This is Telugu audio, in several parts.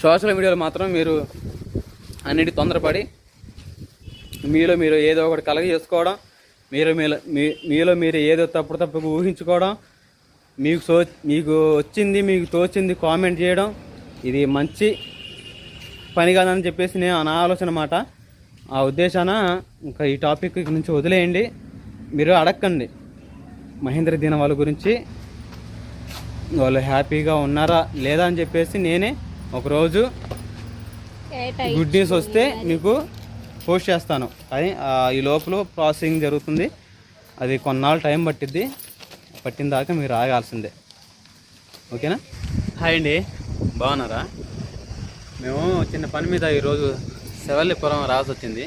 సోషల్ మీడియాలో మాత్రం మీరు అన్నిటి తొందరపడి మీలో మీరు ఏదో ఒకటి కలగ చేసుకోవడం, మీలో మీరు ఏదో తప్పుగా ఊహించుకోవడం, మీకు వచ్చింది మీకు తోచింది కామెంట్ చేయడం, ఇది మంచి పని కాదని చెప్పేసి నా ఆలోచన మాట. ఆ ఉద్దేశాన ఇంకా ఈ టాపిక్ నుంచి వదిలేయండి. మీరు అడగండి మహేంద్ర దీన వాళ్ళ గురించి, వాళ్ళు హ్యాపీగా ఉన్నారా లేదా అని చెప్పేసి నేనే ఒకరోజు గుడ్ న్యూస్ వస్తే మీకు పోస్ట్ చేస్తాను. కానీ ఈ లోపల ప్రాసెసింగ్ జరుగుతుంది, అది కొన్నాళ్ళు టైం పట్టిన దాకా మీరు ఆగాల్సిందే. ఓకేనా? హాయ్ అండి, బాగున్నారా? మేము చిన్న పని మీద ఈరోజు శివల్లిపురం రాసి వచ్చింది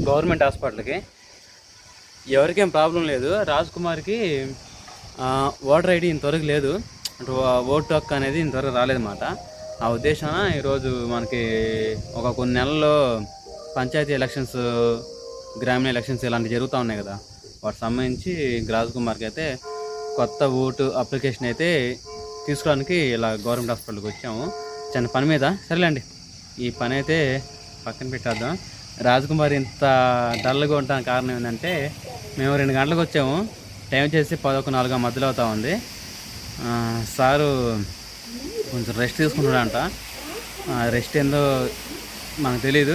గవర్నమెంట్ హాస్పిటల్కి. ఎవరికేం ప్రాబ్లం లేదు. రాజ్ కుమార్కి ఓటర్ ఐడి ఇంతవరకు లేదు, అంటే ఓటు హక్కు అనేది ఇంతవరకు రాలేదన్నమాట. ఆ ఉద్దేశాన ఈరోజు మనకి కొన్ని నెలల్లో పంచాయతీ ఎలక్షన్స్, గ్రామీణ ఎలక్షన్స్ ఇలాంటివి జరుగుతూ ఉన్నాయి కదా, వాటికి సంబంధించి రాజ్ కుమార్కి అయితే కొత్త ఓటు అప్లికేషన్ అయితే తీసుకోవడానికి ఇలా గవర్నమెంట్ హాస్పిటల్కి వచ్చాము చిన్న పని మీద. సరేలేండి, ఈ పని అయితే పక్కన పెట్టేద్దాం. రాజ్కుమార్ ఇంత డల్గా ఉండడానికి కారణం ఏంటంటే, మేము 2 గంటలకు వచ్చాము, టైం వచ్చేసి 11:04 మధ్యలో అవుతా ఉంది. సారు కొంచెం రెస్ట్ తీసుకుంటున్నాడంట. రెస్ట్ ఏందో మనకు తెలీదు,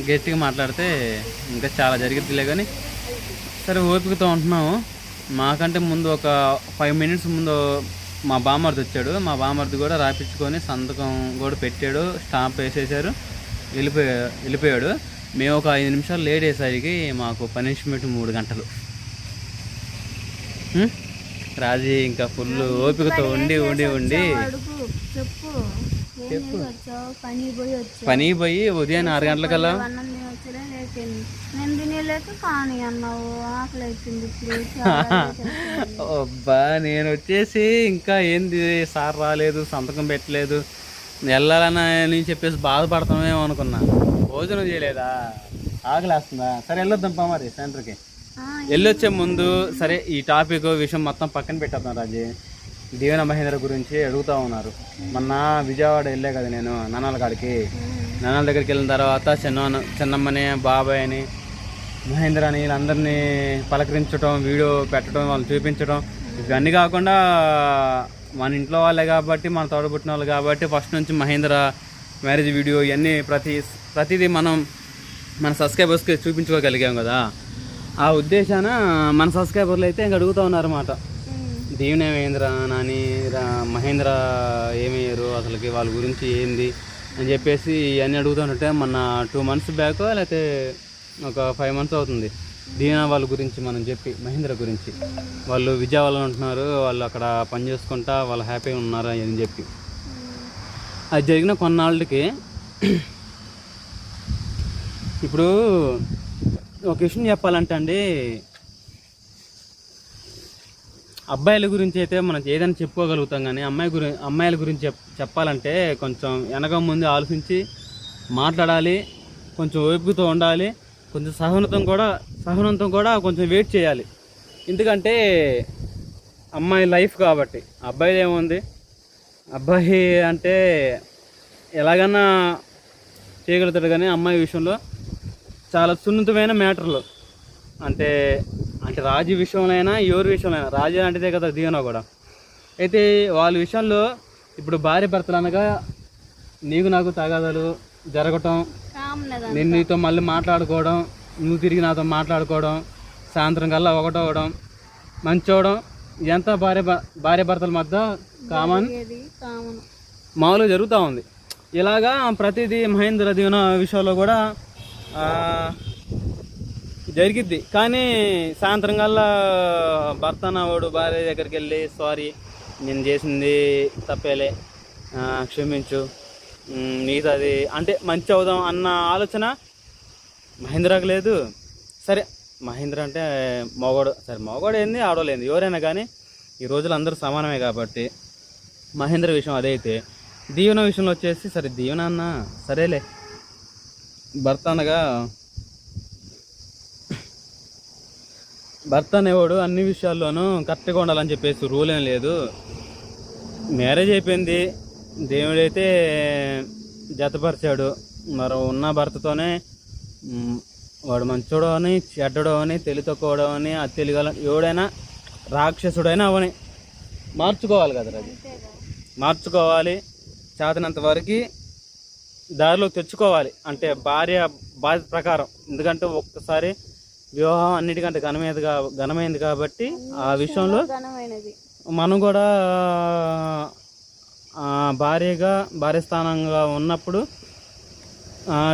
గట్టిగా మాట్లాడితే ఇంకా చాలా జరిగిద్దిలే కానీ సరే ఓపికతో ఉంటున్నాము. మాకంటే ముందు ఒక 5 మినిట్స్ ముందు మా బామ్మర్ది వచ్చాడు. మా బామ్మర్ది కూడా రాపించుకొని సంతకం కూడా పెట్టాడు, స్టాంప్ వేసేసారు, వెళ్ళిపోయాడు. మేము ఒక 5 నిమిషాలు లేట్ అయ్యేసరికి మాకు పనిష్మెంట్ 3 గంటలు. రాజీ ఇంకా ఫుల్ ఓపికతో ఉండి పని పోయి ఉదయం 6 గంటలకల్లా అబ్బా నేను వచ్చేసి ఇంకా ఏంది సార్ రాలేదు, సంతకం పెట్టలేదు, వెళ్ళాలని చెప్పేసి బాధపడతామేమో అనుకున్నా. భోజనం చేయలేదా, ఆకలేస్తుందా? సరే వెళ్ళొద్దాంపా మరి సెంటర్కి. వెళ్ళొచ్చే ముందు సరే ఈ టాపిక్ విషయం మొత్తం పక్కన పెట్టేద్దాం. రాజీ దీవెన మహేంద్ర గురించి అడుగుతూ ఉన్నారు. మొన్న విజయవాడ వెళ్ళే కదా నేను నాన్నల కాడికి. నాన్నల దగ్గరికి వెళ్ళిన తర్వాత చిన్నమ్మని, బాబాయ్ అని, మహేంద్ర అని వీళ్ళందరినీ పలకరించడం, వీడియో పెట్టడం, వాళ్ళు చూపించడం, ఇవన్నీ కాకుండా మన ఇంట్లో వాళ్ళే కాబట్టి, మన తోడబుట్టిన వాళ్ళు కాబట్టి ఫస్ట్ నుంచి మహేంద్ర మ్యారేజ్ వీడియో ఇవన్నీ ప్రతిదీ మన సబ్స్క్రైబర్స్కి చూపించుకోగలిగాం కదా. ఆ ఉద్దేశాన మన సబ్స్క్రైబర్లు అయితే ఇంకా అడుగుతూ ఉన్నారన్నమాట, దీవెన మహేంద్ర నాని మహేంద్ర ఏమయ్యారు అసలుకి, వాళ్ళ గురించి ఏంది అని చెప్పేసి ఇవన్నీ అడుగుతున్నట్టే. మొన్న 2 months బ్యాక్ లేకపోతే ఒక 5 months అవుతుంది దీవెన వాళ్ళ గురించి మనం చెప్పి, మహేంద్ర గురించి. వాళ్ళు విజయవాడలో ఉంటున్నారు, వాళ్ళు అక్కడ పని చేసుకుంటా వాళ్ళు హ్యాపీగా ఉన్నారు అని చెప్పి. అది జరిగిన కొన్నాళ్ళకి ఇప్పుడు ఒక విషయం చెప్పాలంటే అండి, అబ్బాయిల గురించి అయితే మనం ఏదైనా చెప్పుకోగలుగుతాం, కానీ అమ్మాయిల గురించి చెప్పాలంటే కొంచెం వెనక ముందు ఆలోచించి మాట్లాడాలి, కొంచెం ఓపికతో ఉండాలి, కొంచెం సహనంతో కూడా కొంచెం వెయిట్ చేయాలి. ఎందుకంటే అమ్మాయి లైఫ్ కాబట్టి. అబ్బాయిది ఏముంది, అబ్బాయి అంటే ఎలాగన్నా చేయగలుగుతాడు, కానీ అమ్మాయి విషయంలో చాలా సున్నితమైన మ్యాటర్లు. అంటే రాజు విషయంలో అయినా ఎవరి విషయంలో అయినా, రాజు లాంటిదే కదా దీవెన కూడా. అయితే వాళ్ళ విషయంలో ఇప్పుడు భార్య భర్తలు అనగా నీకు నాకు తగాదాలు జరగటం, నేను నీతో మళ్ళీ మాట్లాడుకోవడం, నువ్వు తిరిగి నాతో మాట్లాడుకోవడం, సాయంత్రం కల్లా ఒకటవడం, మంచోవడం, ఇదంతా భార్య భర్తల మధ్య కామన్ మామూలుగా జరుగుతూ ఉంది. ఇలాగా ప్రతిదీ మహేంద్ర దీవెన విషయంలో కూడా జరిగిద్ది. కానీ సాయంత్రం కల్లా భర్త నావాడు భార్య దగ్గరికి వెళ్ళి సారీ నేను చేసింది తప్పేలే, క్షమించు, మిగతాది అంటే మంచి అవుదాం అన్న ఆలోచన మహేంద్రకు లేదు. సరే మహేంద్ర అంటే మగవాడు, సరే మగవాడు ఏంది ఆడవాళ్ళేంది ఎవరైనా కానీ ఈ రోజులు అందరూ సమానమే కాబట్టి మహేంద్ర విషయం అదైతే. దీవెన విషయంలో వచ్చేసి సరే దీవెన అన్న సరేలే, భర్త అనేవాడు అన్ని విషయాల్లోనూ కరెక్ట్గా ఉండాలని చెప్పేసి రూల్ ఏం లేదు. మ్యారేజ్ అయిపోయింది, దేవుడైతే జతపరిచాడు. మరి ఉన్న భర్తతోనే వాడు మంచోడు అని చెడ్డడు అని తెలివి తక్కువడు అని అది తెలియగల ఎవడైనా రాక్షసుడైనా అవని మార్చుకోవాలి కదరా, అది మార్చుకోవాలి. చేతనంత వరకు దారిలోకి తెచ్చుకోవాలి. అంటే భార్య బాధ్యత ప్రకారం. ఎందుకంటే ఒక్కసారి వివాహం అన్నిటికంటే ఘనమైనది కాబట్టి ఆ విషయంలో మనం కూడా భార్య స్థానంగా ఉన్నప్పుడు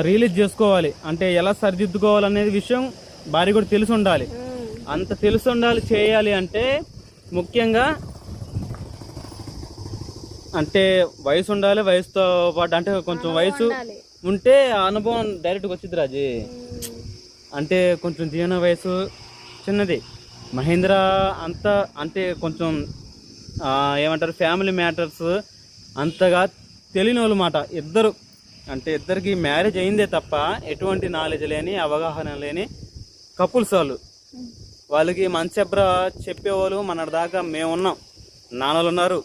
రిలీజ్ చేసుకోవాలి. అంటే ఎలా సరిదిద్దుకోవాలనేది విషయం భార్య కూడా తెలిసి ఉండాలి. అంత తెలిసి ఉండాలి. చేయాలి అంటే ముఖ్యంగా అంటే వయసు ఉండాలి. వయసుతో పాటు అంటే కొంచెం వయసు ఉంటే ఆ అనుభవం డైరెక్ట్గా వచ్చింది రాజీ. అంటే కొంచెం జీవన వయసు చిన్నది. మహేంద్ర అంత అంటే కొంచెం ఏమంటారు ఫ్యామిలీ మ్యాటర్స్ అంతగా తెలియని వాళ్ళు మాట. ఇద్దరికి మ్యారేజ్ అయిందే తప్ప ఎటువంటి నాలెడ్జ్ లేని అవగాహన లేని కపుల్స్ వాళ్ళకి మంచి చెప్పేవాళ్ళు మన దాకా మేము ఉన్నాం. నాన్నలు ఉన్నారు,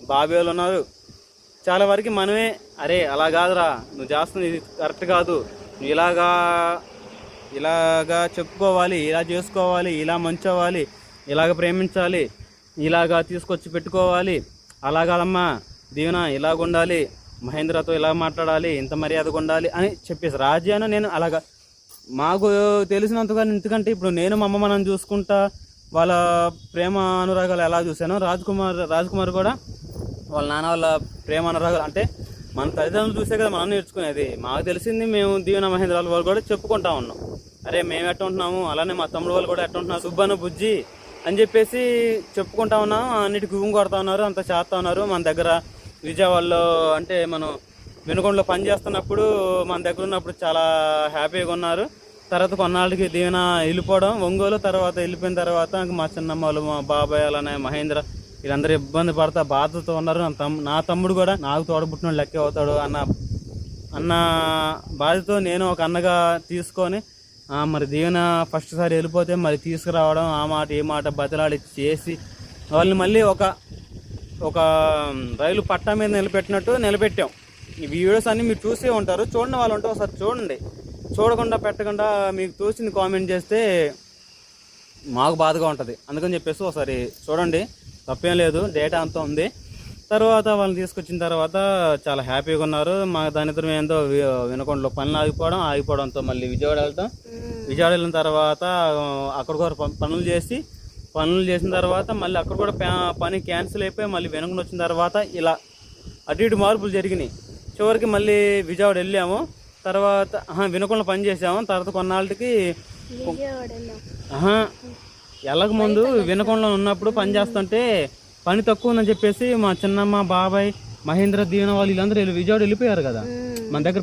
బాబాయ్ వాళ్ళు ఉన్నారు. చాలా వరకు మనమే అరే అలా కాదురా, నువ్వు చేస్తుంది ఇది కరెక్ట్ కాదు, నువ్వు ఇలాగా చెప్పుకోవాలి, ఇలా చేసుకోవాలి, ఇలా మంచవ్వాలి, ఇలాగ ప్రేమించాలి, ఇలాగా తీసుకొచ్చి పెట్టుకోవాలి, అలా కాదమ్మా దీవెన ఇలాగ ఉండాలి, మహేంద్రతో ఇలా మాట్లాడాలి, ఇంత మర్యాదగా ఉండాలి అని చెప్పేసి రాజ్యాను నేను అలాగా మాకు తెలిసినంతగా. ఎందుకంటే ఇప్పుడు నేను మా అమ్మ మనం చూసుకుంటా వాళ్ళ ప్రేమ అనురాగాలు ఎలా చూశానో రాజ్ కుమార్ కూడా వాళ్ళ నాన్న వాళ్ళ ప్రేమ అనురాగాలు అంటే మన తల్లిదండ్రులు చూసే కదా మనం నేర్చుకునేది. మాకు తెలిసింది మేము దీవెన మహేంద్రాల వాళ్ళు కూడా చెప్పుకుంటా ఉన్నాం. అరే మేము ఎట్ట ఉంటున్నాము, అలానే మా తమ్ముడు వాళ్ళు కూడా ఎట్ట ఉంటున్నారు, సుబ్బను బుజ్జి అని చెప్పేసి చెప్పుకుంటా ఉన్నాం. అన్నిటికీ గుం కొడతా ఉన్నారు, అంత చేస్తా ఉన్నారు. మన దగ్గర విజయవాడలో అంటే మనం వెనుకొండలో పని చేస్తున్నప్పుడు మన దగ్గర ఉన్నప్పుడు చాలా హ్యాపీగా ఉన్నారు. తర్వాత కొన్నాళ్ళకి దీవెన వెళ్ళిపోవడం ఒంగోలు, తర్వాత వెళ్ళిపోయిన తర్వాత మా చిన్నమ్మలు మా బాబాయ్ అలానే మహేంద్ర వీళ్ళందరూ ఇబ్బంది పడతా బాధతో ఉన్నారు. నా తమ్ముడు కూడా నాకు తోడబుట్టిన లెక్క అవుతాడు అన్న బాధతో నేను ఒక అన్నగా తీసుకొని మరి దీవెన ఫస్ట్ సారి వెళ్ళిపోతే మరి తీసుకురావడం ఆ మాట ఈ మాట బతిలాడి చేసి వాళ్ళని మళ్ళీ ఒక రైలు పట్టా మీద నిలబెట్టాం. ఈ వీడియోస్ అన్నీ మీరు చూసే ఉంటారు. చూడండి వాళ్ళు ఉంటే ఒకసారి చూడండి. చూడకుండా పెట్టకుండా మీకు తోచింది కామెంట్ చేస్తే మాకు బాధగా ఉంటుంది. అందుకని చెప్పేసి ఒకసారి చూడండి, తప్పేం లేదు. డేటా అంతా ఉంది. తర్వాత వాళ్ళని తీసుకొచ్చిన తర్వాత చాలా హ్యాపీగా ఉన్నారు. మా దానిద్దరం ఏందో వినకొండలో పనులు ఆగిపోవడంతో మళ్ళీ విజయవాడ వెళ్తాం. విజయవాడ వెళ్ళిన తర్వాత అక్కడ కూడా పనులు చేసిన తర్వాత మళ్ళీ అక్కడ కూడా పని క్యాన్సిల్ అయిపోయి మళ్ళీ వినకొండ వచ్చిన తర్వాత ఇలా అటు ఇటు మార్పులు జరిగినాయి. చివరికి మళ్ళీ విజయవాడ వెళ్ళాము. తర్వాత వినకొండలో పని చేసాము. తర్వాత కొన్నాళ్ళకి వెళ్ళక ముందు వినకొండలో ఉన్నప్పుడు పని చేస్తుంటే పని తక్కువ ఉందని చెప్పేసి మా చిన్నమ్మ బాబాయ్ మహేంద్ర దీవెన వాళ్ళు వీళ్ళందరూ విజయవాడ వెళ్ళిపోయారు కదా. మన దగ్గర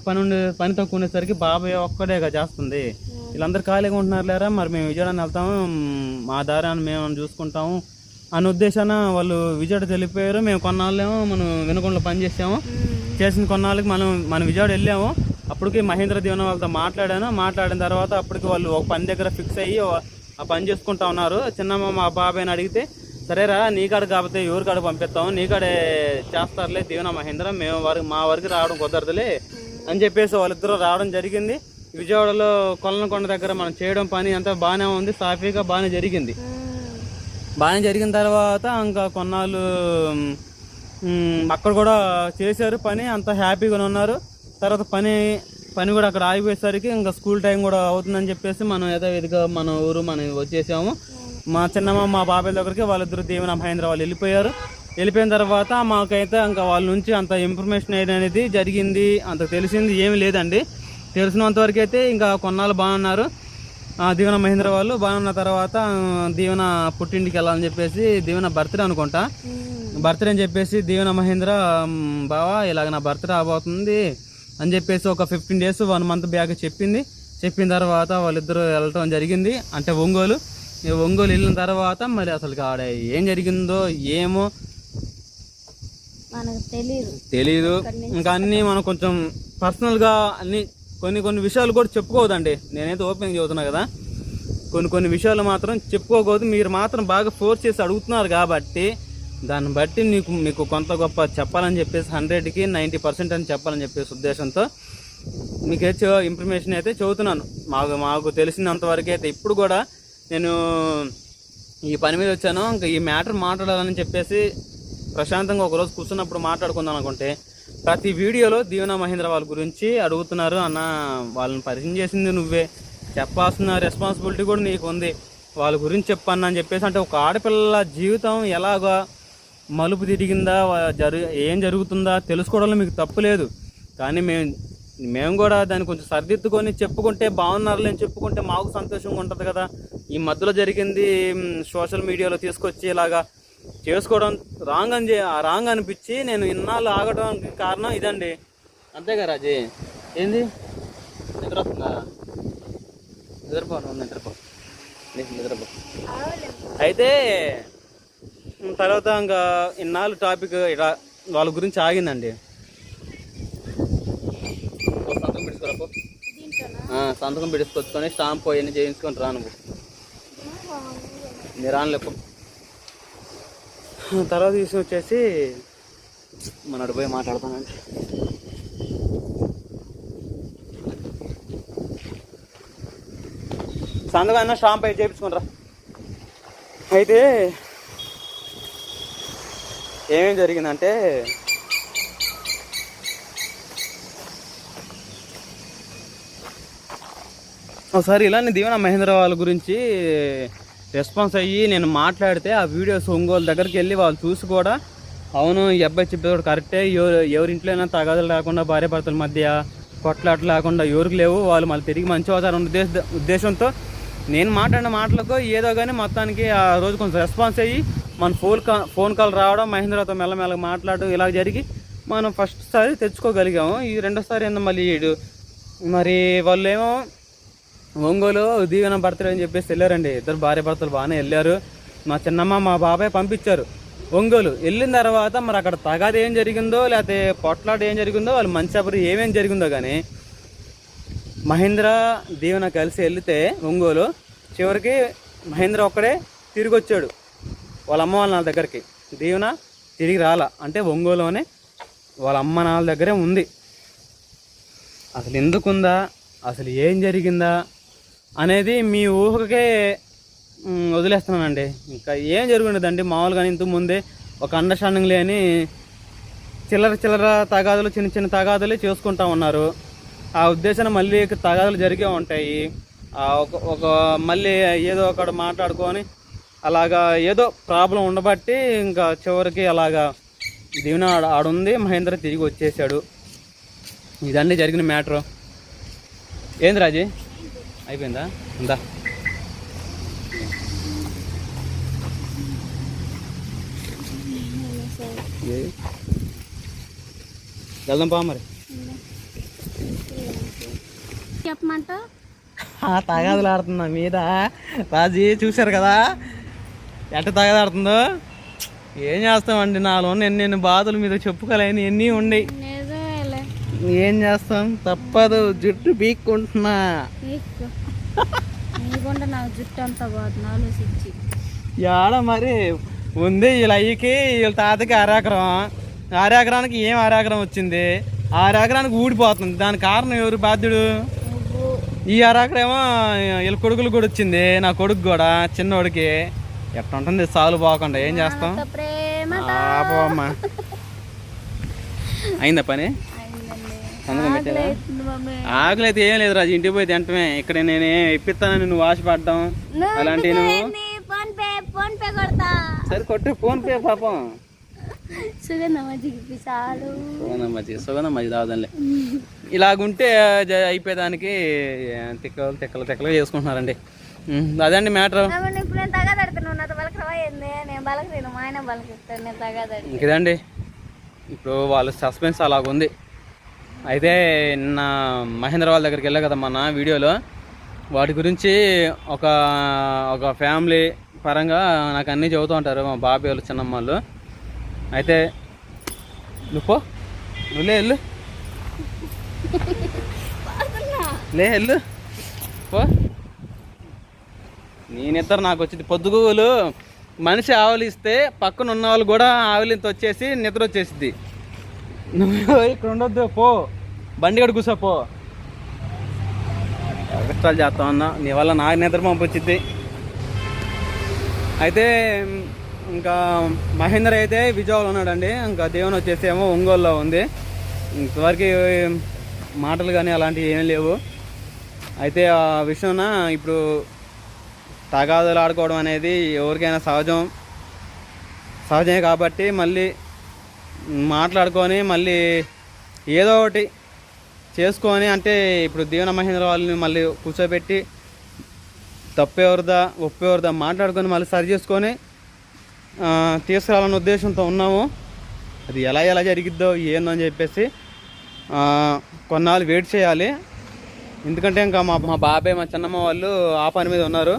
పని తక్కువ ఉండేసరికి బాబాయ్ ఒక్కడేగా చేస్తుంది. వీళ్ళందరూ ఖాళీగా ఉంటున్నారు లేరా, మరి మేము విజయవాడ వెళ్తాము, మా దారాన్ని మేము చూసుకుంటాము అనే ఉద్దేశాన వాళ్ళు విజయవాడ వెళ్ళిపోయారు. మేము కొన్నాళ్ళేమో మనం వినకొండలో పని చేసిన కొన్నాళ్ళకి మనం విజయవాడ వెళ్ళాము. అప్పటికి మహేంద్ర దీవెన వాళ్ళతో మాట్లాడిన తర్వాత అప్పటికి వాళ్ళు ఒక పని దగ్గర ఫిక్స్ అయ్యి ఆ పని చేసుకుంటా ఉన్నారు. చిన్నమ్మ మా బాబాయ్ని అడిగితే సరేరా నీకాడ కాకపోతే ఎవరి కాడ పంపిస్తాము, నీకాడే చేస్తారులే దీవెన మహేంద్ర, మా వరకు రావడం కుదరదులే అని చెప్పేసి వాళ్ళిద్దరూ రావడం జరిగింది. విజయవాడలో కొల్లనకొండ దగ్గర మనం చేయడం పని అంతా బాగానే ఉంది, సాఫీగా బాగానే జరిగింది. బాగానే జరిగిన తర్వాత ఇంకా కొన్నాళ్ళు అక్కడ కూడా చేశారు పని, అంతా హ్యాపీగానే ఉన్నారు. తర్వాత పని కూడా అక్కడ ఆగిపోయేసరికి ఇంకా స్కూల్ టైం కూడా అవుతుందని చెప్పేసి మనం యథావిధిగా మన ఊరు మనం వచ్చేసాము. మా చిన్నమ్మ మా బాబాయ్ దగ్గరికి వాళ్ళిద్దరు దీవెన మహేంద్ర వాళ్ళు వెళ్ళిపోయిన తర్వాత మాకైతే ఇంకా వాళ్ళ నుంచి అంత ఇన్ఫర్మేషన్ అనేది జరిగింది అంత తెలిసింది ఏమీ లేదండి. తెలిసినంతవరకు అయితే ఇంకా కొన్నాళ్ళు బాగున్నారు దీవెన మహేంద్ర వాళ్ళు. బాగున్న తర్వాత దీవెన పుట్టింటికి వెళ్ళాలని చెప్పేసి దీవెన బర్త్డే అనుకుంటా, బర్త్డే అని చెప్పేసి దీవెన మహేంద్ర బావా ఇలాగ నా బర్త్డే అవబోతుంది అని చెప్పేసి ఒక 15 days 1 month బ్యాక్ చెప్పిన తర్వాత వాళ్ళిద్దరూ వెళ్ళటం జరిగింది. అంటే ఒంగోలు వెళ్ళిన తర్వాత మరి అసలు ఆడ ఏం జరిగిందో ఏమో తెలీదు. ఇంకా అన్నీ మనం కొంచెం పర్సనల్గా అన్నీ కొన్ని విషయాలు కూడా చెప్పుకోవద్దండి. నేనైతే ఓపెన్ చెబుతున్నా కదా, కొన్ని విషయాలు మాత్రం చెప్పుకోకూడదు. మీరు మాత్రం బాగా ఫోర్స్ చేసి అడుగుతున్నారు కాబట్టి దాన్ని బట్టి మీకు కొంత గొప్ప చెప్పాలని చెప్పేసి 100కి 90% అని చెప్పాలని చెప్పేసి ఉద్దేశంతో మీకైతే ఇన్ఫర్మేషన్ అయితే చెబుతున్నాను. మాకు తెలిసినంతవరకు అయితే ఇప్పుడు కూడా నేను ఈ పని మీద వచ్చాను. ఇంకా ఈ మ్యాటర్ మాట్లాడాలని చెప్పేసి ప్రశాంతంగా ఒకరోజు కూర్చున్నప్పుడు మాట్లాడుకుందాం అనుకుంటే ప్రతి వీడియోలో దీవెన మహేంద్ర వాళ్ళ గురించి అడుగుతున్నారు. అన్న వాళ్ళని పరిచయం చేసింది నువ్వే, చెప్పాల్సిన రెస్పాన్సిబిలిటీ కూడా నీకు ఉంది, వాళ్ళ గురించి చెప్పన్నా అని చెప్పేసి. అంటే ఒక ఆడపిల్ల జీవితం ఎలాగా మలుపు తిరిగిందా, ఏం జరుగుతుందా తెలుసుకోవడంలో మీకు తప్పు లేదు. కానీ మేము కూడా దాన్ని కొంచెం సర్దిద్దుకొని చెప్పుకుంటే బాగున్నారులే అని చెప్పుకుంటే మాకు సంతోషంగా ఉంటుంది కదా. ఈ మధ్యలో జరిగింది సోషల్ మీడియాలో తీసుకొచ్చి ఇలాగా చేసుకోవడం రాంగ్ అనిపించి నేను ఇన్నాళ్ళు ఆగడానికి కారణం ఇదండి. అంతేగా రాజీ? ఏంది నిద్ర వస్తుందా? నిద్రపో అయితే తర్వాత ఇంకా ఇన్నాళ్ళు టాపిక్ ఇలా వాళ్ళ గురించి ఆగిందండి. సంతకం పిడుచుకొచ్చుకొని స్టాంప్ అవన్నీ చేయించుకొని రా నువ్వు. నేను రానులేపు. తర్వాత విషయం వచ్చేసి మనడు పోయి మాట్లాడతానండి. సంతకం అయినా స్టాంప్ అయి చేయించుకొని రా. అయితే ఏమేం జరిగిందంటే ఒకసారి ఇలానే దీవెన మహేంద్ర వాళ్ళ గురించి రెస్పాన్స్ అయ్యి నేను మాట్లాడితే ఆ వీడియోస్ ఒంగోలు దగ్గరికి వెళ్ళి వాళ్ళు చూసి కూడా అవును ఈ అబ్బాయి చెప్పేది కరెక్టే, ఎవరింట్లో అయినా తగాదులు లేకుండా భార్యాభర్తల మధ్య కొట్లాట్లు లేకుండా ఎవరికి లేవు, వాళ్ళు మళ్ళీ తిరిగి మంచి అవుతారు ఉద్దేశంతో నేను మాట్లాడిన మాటలకు ఏదో కానీ మొత్తానికి ఆ రోజు కొంచెం రెస్పాన్స్ అయ్యి మన ఫోన్ కాల్ రావడం, మహేంద్రతో మెల్లమెల్లగా మాట్లాడడం ఇలా జరిగి మనం ఫస్ట్ సారి తెచ్చుకోగలిగాము. ఈ రెండోసారి ఏందో మళ్ళీ మరి వాళ్ళు ఏమో ఒంగోలు దీవెన బర్త్డే అని చెప్పేసి వెళ్ళారండి. ఇద్దరు భార్యాభర్తలు బాగానే వెళ్ళారు. మా చిన్నమ్మ మా బాబాయ్ పంపించారు ఒంగోలు. వెళ్ళిన తర్వాత మరి అక్కడ తగాద ఏం జరిగిందో లేకపోతే పొట్లాట ఏం జరిగిందో వాళ్ళు మంచాపురి ఏమేం జరిగిందో కానీ మహేంద్ర దీవెన కలిసి వెళితే ఒంగోలు చివరికి మహేంద్ర ఒక్కడే తిరిగి వచ్చాడు వాళ్ళ అమ్మ వాళ్ళ నాన్న దగ్గరికి. దీవెన తిరిగి రాలా. అంటే ఒంగోలులోనే వాళ్ళ అమ్మ నాన్న దగ్గరే ఉంది. అసలు ఎందుకుందా, అసలు ఏం జరిగిందా అనేది మీ ఊహకే వదిలేస్తున్నానండి. ఇంకా ఏం జరుగుండదండి. మామూలుగా ఇంతకు ముందే ఒక అండర్స్టాండింగ్ లేని చిల్లర తగాదులు, చిన్న చిన్న తగాదులే చేసుకుంటా ఉన్నారు. ఆ ఉద్దేశాన్ని మళ్ళీ తగాదులు జరిగే ఉంటాయి. ఒక మళ్ళీ ఏదో ఒకటి మాట్లాడుకొని అలాగా ఏదో ప్రాబ్లం ఉండబట్టి ఇంకా చివరికి అలాగా దీవెన ఆడుంది, మహేంద్ర తిరిగి వచ్చేసాడు. ఇదండి జరిగిన మ్యాటరు. ఏంది రాజీ అయిపోయిందా? ఉందా వెళ్దాం పా. మరి చెప్పమంట తగాదులు ఆడుతుందా మీద రాజీ? చూశారు కదా ఎట్ట తగాదాడుతుందో. ఏం చేస్తామండి, నాలో ఎన్ని బాధలు మీద చెప్పుకోలేని ఎన్ని ఉండయి. ఏం చేస్తాం, తప్పదు. జుట్టు పీక్కుంటున్నా. నాకు జుట్టు అంతా బాగుంది ఆలోచించి. యాడ మరి ఉంది వీళ్ళ అయ్యకి వీళ్ళ తాతకి అరెకరానికి ఏం అరెకరం వచ్చింది, 6 ఎకరానికి ఊడిపోతుంది. దానికి కారణం ఎవరు బాధ్యుడు? ఈ అరెకరేమో వీళ్ళ కొడుకులు కూడా వచ్చింది, నా కొడుకు కూడా చిన్నోడికి. ఎట్లా ఉంటుంది సాలు బాగుండా. ఏం చేస్తాం. అమ్మా అయిందా పని? ఆకలి అయితే ఏం లేదు రాజు, ఇంటికి పోయి తింటమే. ఇక్కడ నేనే ఇప్పిస్తానని నువ్వు ఆశపడ్డాం అలాంటి. నువ్వు సరే కొట్టు ఫోన్ పే. పాపం సుగంధ మజ్జిగ తాగుదాంలే. ఇలాగుంటే అయిపోయేదానికి తిక్కలు చేసుకుంటున్నారండి. అదండి మ్యాటర్. ఇదండి ఇప్పుడు వాళ్ళ సస్పెన్స్ అలాగుంది. అయితే నిన్న మహేంద్ర వాళ్ళ దగ్గరికి వెళ్ళా కదా మన వీడియోలో, వాటి గురించి ఒక ఫ్యామిలీ పరంగా నాకు అన్నీ చెబుతూ ఉంటారు మా బాబాయ్ వాళ్ళు, చిన్నమ్మ వాళ్ళు. అయితే నువ్వు వెళ్ళు పో. నేనిద్దరు నాకు వచ్చింది పొద్దుగూలు మనిషి ఆవలిస్తే పక్కన ఉన్న వాళ్ళు కూడా ఆవలింత వచ్చేసి నిద్ర వచ్చేసిద్ది. నువ్వు ఇక్కడ ఉండొద్దు, పో బండి కడ కూర్చో, పో. కష్టాలు చేస్తా ఉన్నా, నీ వల్ల నాకు నిద్ర పంపించిద్ది. అయితే ఇంకా మహేందర్ అయితే విజయవాడలో ఉన్నాడండి, ఇంకా దేవుని వచ్చేసి ఏమో ఒంగోలులో ఉంది. ఇంతవరకు మాటలు కానీ అలాంటివి ఏమీ లేవు. అయితే ఆ విషయంన ఇప్పుడు తగాదులు ఆడుకోవడం అనేది ఎవరికైనా సహజమే కాబట్టి మళ్ళీ మాట్లాడుకొని మళ్ళీ ఏదో ఒకటి చేసుకొని, అంటే ఇప్పుడు దీవెన మహేంద్ర వాళ్ళని మళ్ళీ కూర్చోబెట్టి తప్పెవరిదా ఒప్పెవరిదా మాట్లాడుకొని మళ్ళీ సరి చేసుకొని తీసుకురావాలన్న ఉద్దేశంతో ఉన్నాము. అది ఎలా జరిగిద్దో ఏందో అని చెప్పేసి కొన్నాళ్ళు వెయిట్ చేయాలి. ఎందుకంటే ఇంకా మా బాబాయ్ మా చిన్నమ్మ వాళ్ళు ఆ పని మీద ఉన్నారు,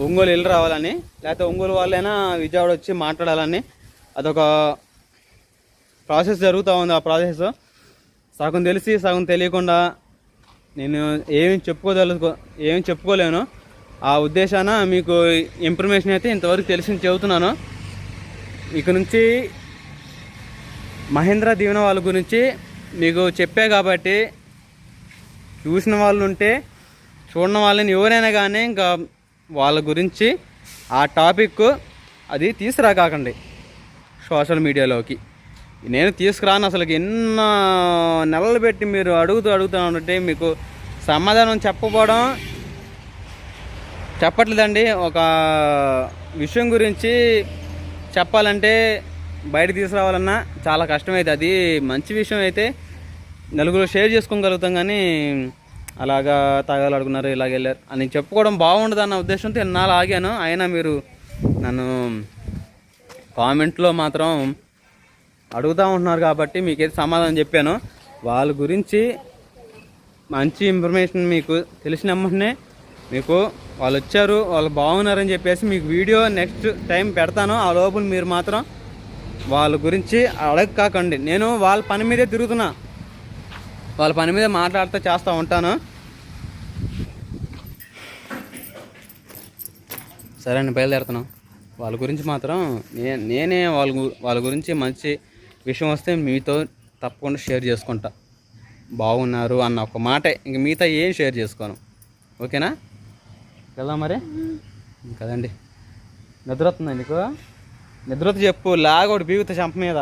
ఒంగోలు వెళ్ళి రావాలని, లేకపోతే ఒంగోలు వాళ్ళైనా విజయవాడ వచ్చి మాట్లాడాలని. అదొక ప్రాసెస్ జరుగుతూ ఉంది. ఆ ప్రాసెస్ సగం తెలిసి సగం తెలియకుండా నేను ఏమి చెప్పుకోలేను. ఆ ఉద్దేశాన మీకు ఇన్ఫర్మేషన్ అయితే ఇంతవరకు తెలిసింది చెబుతున్నాను. ఇక నుంచి మహేంద్ర దీవెన వాళ్ళ గురించి మీకు చెప్పే కాబట్టి చూసిన వాళ్ళు ఉంటే చూడని వాళ్ళని ఎవరైనా కానీ ఇంకా వాళ్ళ గురించి ఆ టాపిక్ అది తీసుకురాకండి సోషల్ మీడియాలోకి. నేను తీసుకురాను అసలు. ఎన్నో నెలలు పెట్టి మీరు అడుగుతూ ఉంటే మీకు సమాధానం చెప్పట్లేదండి. ఒక విషయం గురించి చెప్పాలంటే బయట తీసుకురావాలన్నా చాలా కష్టమైతే. అది మంచి విషయం అయితే నలుగురు షేర్ చేసుకోగలుగుతాం, కానీ అలాగా తాగాలు అడుగున్నారు, ఇలాగ వెళ్ళారు అని చెప్పుకోవడం బాగుండదు అన్న ఉద్దేశంతో ఎన్నాళ్ళు ఆగాను. అయినా మీరు నన్ను కామెంట్లో మాత్రం అడుగుతూ ఉంటున్నారు కాబట్టి మీకైతే సమాధానం చెప్పాను. వాళ్ళ గురించి మంచి ఇన్ఫర్మేషన్ మీకు తెలిసిన వెంటనే మీకు వాళ్ళు వచ్చారు, వాళ్ళు బాగున్నారని చెప్పేసి మీకు వీడియో నెక్స్ట్ టైం పెడతాను. ఆ లోపల మీరు మాత్రం వాళ్ళ గురించి అడగకండి. నేను వాళ్ళ పని మీదే తిరుగుతున్నా, వాళ్ళ పని మీద మాట్లాడుతూ చేస్తూ ఉంటాను. సరే అండి, బయలుదేరుతున్నాం. వాళ్ళ గురించి మాత్రం నేనే వాళ్ళ గురించి మంచి విషయం వస్తే మీతో తప్పకుండా షేర్ చేసుకుంటా. బాగున్నారు అన్న ఒక మాటే, ఇంక మిగతా ఏం షేర్ చేసుకోను. ఓకేనా? వెళ్దాం మరి. కదండి, నిద్ర వస్తుందా నీకు? నిద్ర చెప్పు, లాగోడు బీగుతా చంప మీద.